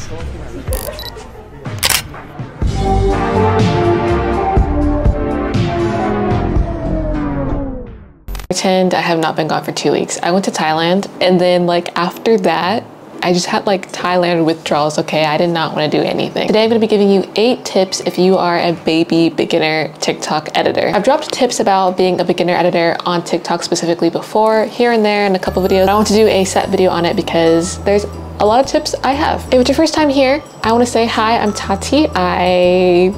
Pretend I have not been gone for 2 weeks. I went to Thailand, and then like after that, I just had like Thailand withdrawals, okay? I did not want to do anything. Today I'm going to be giving you 8 tips if you are a baby beginner TikTok editor. I've dropped tips about being a beginner editor on TikTok specifically before, here and there in a couple videos. I want to do a set video on it because there's a lot of tips I have. If it's your first time here, I want to say hi, I'm Tati. Hi,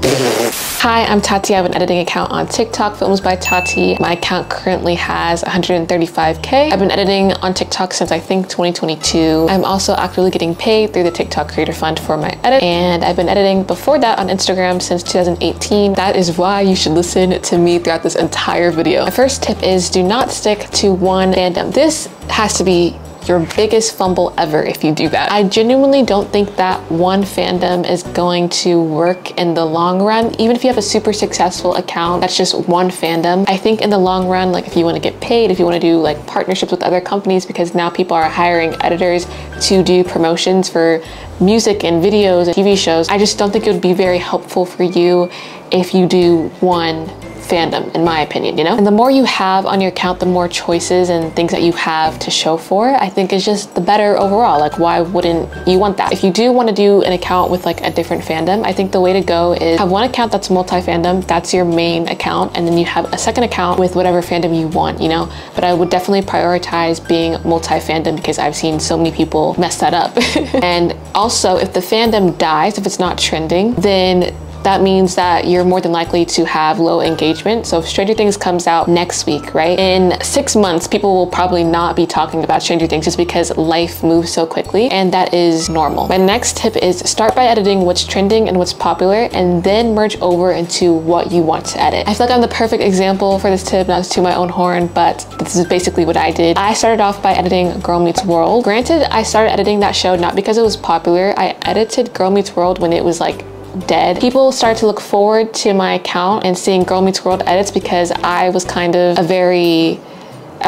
I'm Tati. I have an editing account on TikTok, Films by Tati. My account currently has 135K. I've been editing on TikTok since I think 2022. I'm also actively getting paid through the TikTok Creator Fund for my edit. And I've been editing before that on Instagram since 2018. That is why you should listen to me throughout this entire video. My first tip is do not stick to one fandom. This has to be your biggest fumble ever if you do that. I genuinely don't think that one fandom is going to work in the long run. Even if you have a super successful account that's just one fandom, I think in the long run, like if you want to get paid, if you want to do like partnerships with other companies, because now people are hiring editors to do promotions for music and videos and TV shows, I just don't think it would be very helpful for you if you do one fandom, in my opinion, you know? And the more you have on your account, the more choices and things that you have to show for, I think is just the better overall. Like, why wouldn't you want that? If you do want to do an account with like a different fandom, I think the way to go is have one account that's multi-fandom, that's your main account, and then you have a second account with whatever fandom you want, you know? But I would definitely prioritize being multi-fandom because I've seen so many people mess that up. And also, if the fandom dies, if it's not trending, then that means that you're more than likely to have low engagement. So if Stranger Things comes out next week, right? In 6 months, people will probably not be talking about Stranger Things just because life moves so quickly, and that is normal. My next tip is start by editing what's trending and what's popular, and then merge over into what you want to edit. I feel like I'm the perfect example for this tip, not to my own horn, but this is basically what I did. I started off by editing Girl Meets World. Granted, I started editing that show not because it was popular. I edited Girl Meets World when it was like dead. People started to look forward to my account and seeing Girl Meets World edits because I was kind of I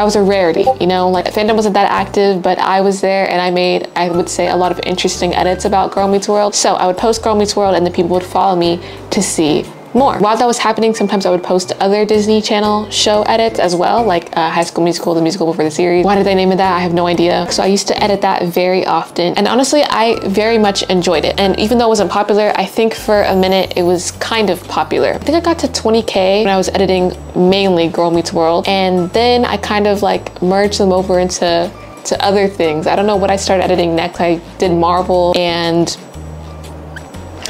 was a rarity, you know? Like, the fandom wasn't that active, but I was there and I made, I would say, a lot of interesting edits about Girl Meets World. So I would post Girl Meets World and then people would follow me to see more. While that was happening, sometimes I would post other Disney Channel show edits as well, like High School Musical, the musical before the series. Why did they name it that? I have no idea. So I used to edit that very often. And honestly, I very much enjoyed it. And even though it wasn't popular, I think for a minute it was kind of popular. I think I got to 20K when I was editing mainly Girl Meets World. And then I kind of like merged them over into other things. I don't know what I started editing next. I did Marvel and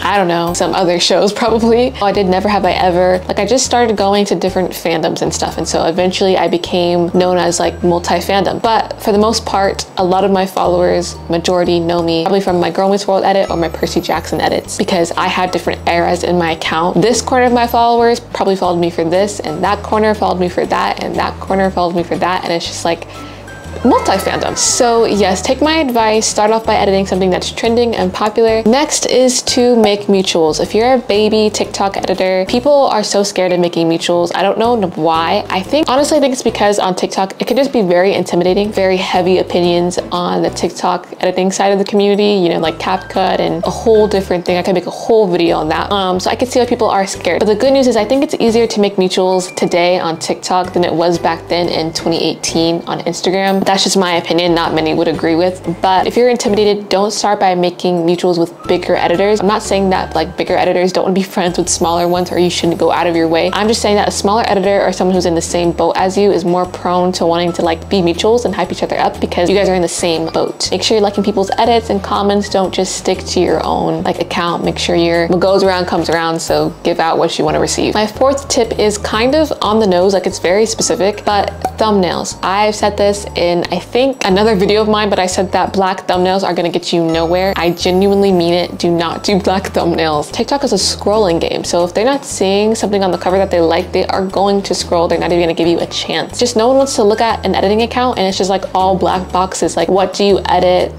I don't know, some other shows probably. I did Never Have I Ever. Like, I just started going to different fandoms and stuff. And so eventually I became known as like multi-fandom. But for the most part, a lot of my followers, majority, know me probably from my Girl Meets World edit or my Percy Jackson edits because I had different eras in my account. This corner of my followers probably followed me for this, and that corner followed me for that, and that corner followed me for that. And it's just like multi-fandom. So yes, take my advice, start off by editing something that's trending and popular. Next is to make mutuals. If you're a baby TikTok editor, people are so scared of making mutuals. I don't know why. Honestly, I think it's because on TikTok, it can just be very intimidating, very heavy opinions on the TikTok editing side of the community, you know, like CapCut and a whole different thing. I could make a whole video on that. So I can see why people are scared. But the good news is I think it's easier to make mutuals today on TikTok than it was back then in 2018 on Instagram. That's just my opinion, not many would agree with. But if you're intimidated, don't start by making mutuals with bigger editors. I'm not saying that like bigger editors don't want to be friends with smaller ones or you shouldn't go out of your way. I'm just saying that a smaller editor or someone who's in the same boat as you is more prone to wanting to like be mutuals and hype each other up because you guys are in the same boat. Make sure you're liking people's edits and comments. Don't just stick to your own like account. Make sure what goes around comes around, so give out what you want to receive. My fourth tip is kind of on the nose, like it's very specific, but thumbnails. I've said this in I think another video of mine, but I said that black thumbnails are gonna get you nowhere. I genuinely mean it. Do not do black thumbnails. TikTok is a scrolling game, so if they're not seeing something on the cover that they like, they are going to scroll. They're not even gonna give you a chance. Just no one wants to look at an editing account and it's just like all black boxes. Like, what do you edit?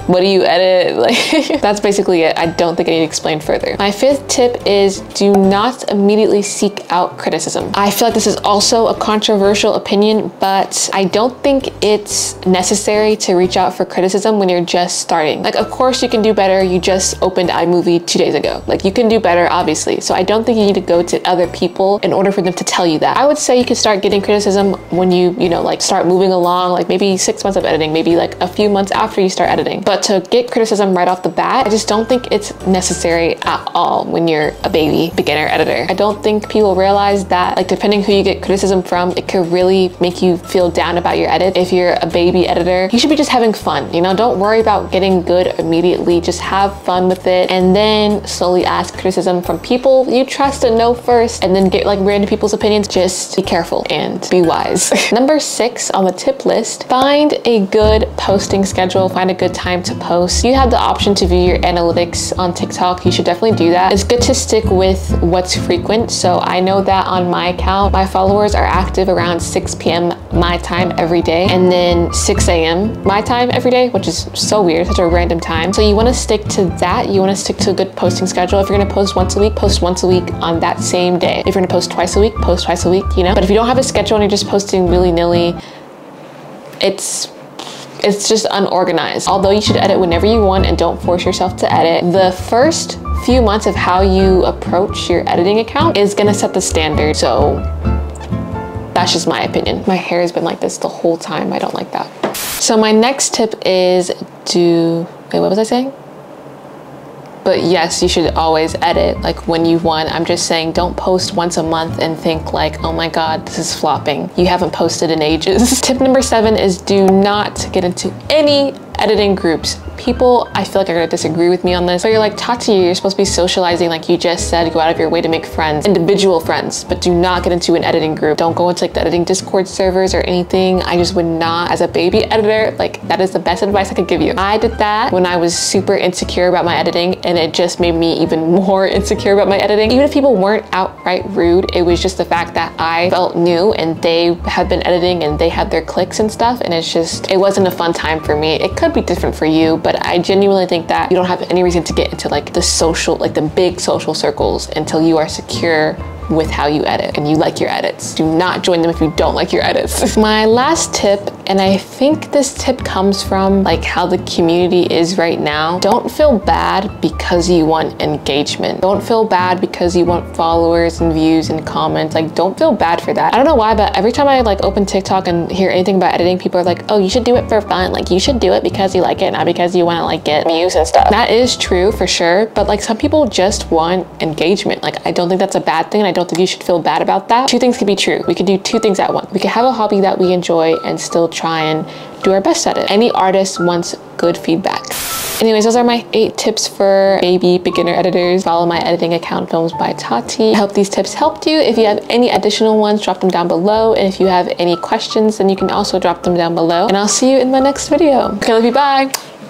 what do you edit? Like, that's basically it. I don't think I need to explain further. My fifth tip is do not immediately seek out criticism. I feel like this is also a controversial opinion, but I don't think it's necessary to reach out for criticism when you're just starting. Like, of course you can do better. You just opened iMovie 2 days ago. Like, you can do better, obviously. So I don't think you need to go to other people in order for them to tell you that. I would say you could start getting criticism when you know, like start moving along, like maybe 6 months of editing, maybe like a few months after you start editing. But to get criticism right off the bat, I just don't think it's necessary at all when you're a baby beginner editor. I don't think people realize that, like, depending who you get criticism from, it could really make you feel down about your edit. If you're a baby editor, you should be just having fun, you know? Don't worry about getting good immediately. Just have fun with it, and then slowly ask criticism from people you trust and know first, and then get like random people's opinions. Just be careful and be wise. Number 6 on the tip list, find a good posting schedule. Find a good time to post. You have the option to view your analytics on TikTok. You should definitely do that. It's good to stick with what's frequent. So I know that on my account, my followers are active around 6 p.m. my time every day, and then 6 a.m. my time every day, which is so weird, such a random time. So you want to stick to that. You want to stick to a good posting schedule. If you're going to post once a week, post once a week on that same day. If you're going to post twice a week, post twice a week, you know? But if you don't have a schedule and you're just posting willy-nilly, it's just unorganized. Although you should edit whenever you want and don't force yourself to edit, the first few months of how you approach your editing account is gonna set the standard. So that's just my opinion. My hair has been like this the whole time. I don't like that. So my next tip is wait, what was I saying? But yes, you should always edit like when you want. I'm just saying, don't post once a month and think like, oh my God, this is flopping. You haven't posted in ages. Tip number 7 is do not get into any editing groups. People, I feel like are gonna disagree with me on this, but you're like, Tati, you're supposed to be socializing, like you just said, go out of your way to make friends, individual friends, but do not get into an editing group. Don't go into like the editing Discord servers or anything. I just would not, as a baby editor, like that is the best advice I could give you. I did that when I was super insecure about my editing, and it just made me even more insecure about my editing. Even if people weren't outright rude, it was just the fact that I felt new and they had been editing and they had their clicks and stuff, and it wasn't a fun time for me. It could be different for you, but I genuinely think that you don't have any reason to get into like the big social circles until you are secure with how you edit and you like your edits. Do not join them if you don't like your edits. My last tip, and I think this tip comes from like how the community is right now, don't feel bad because you want engagement. Don't feel bad because you want followers and views and comments. Like, don't feel bad for that. I don't know why, but every time I like open TikTok and hear anything about editing, people are like, oh, you should do it for fun. Like, you should do it because you like it, not because you want to like get views and stuff. That is true for sure, but like some people just want engagement. Like, I don't think that's a bad thing, and I don't think you should feel bad about that. Two things could be true. We could do two things at once. We could have a hobby that we enjoy and still try and do our best at it. Any artist wants good feedback. Anyways, those are my 8 tips for baby beginner editors. Follow my editing account, Films by Tati. I hope these tips helped you. If you have any additional ones, drop them down below. And if you have any questions, then you can also drop them down below. And I'll see you in my next video. Okay, love you, bye.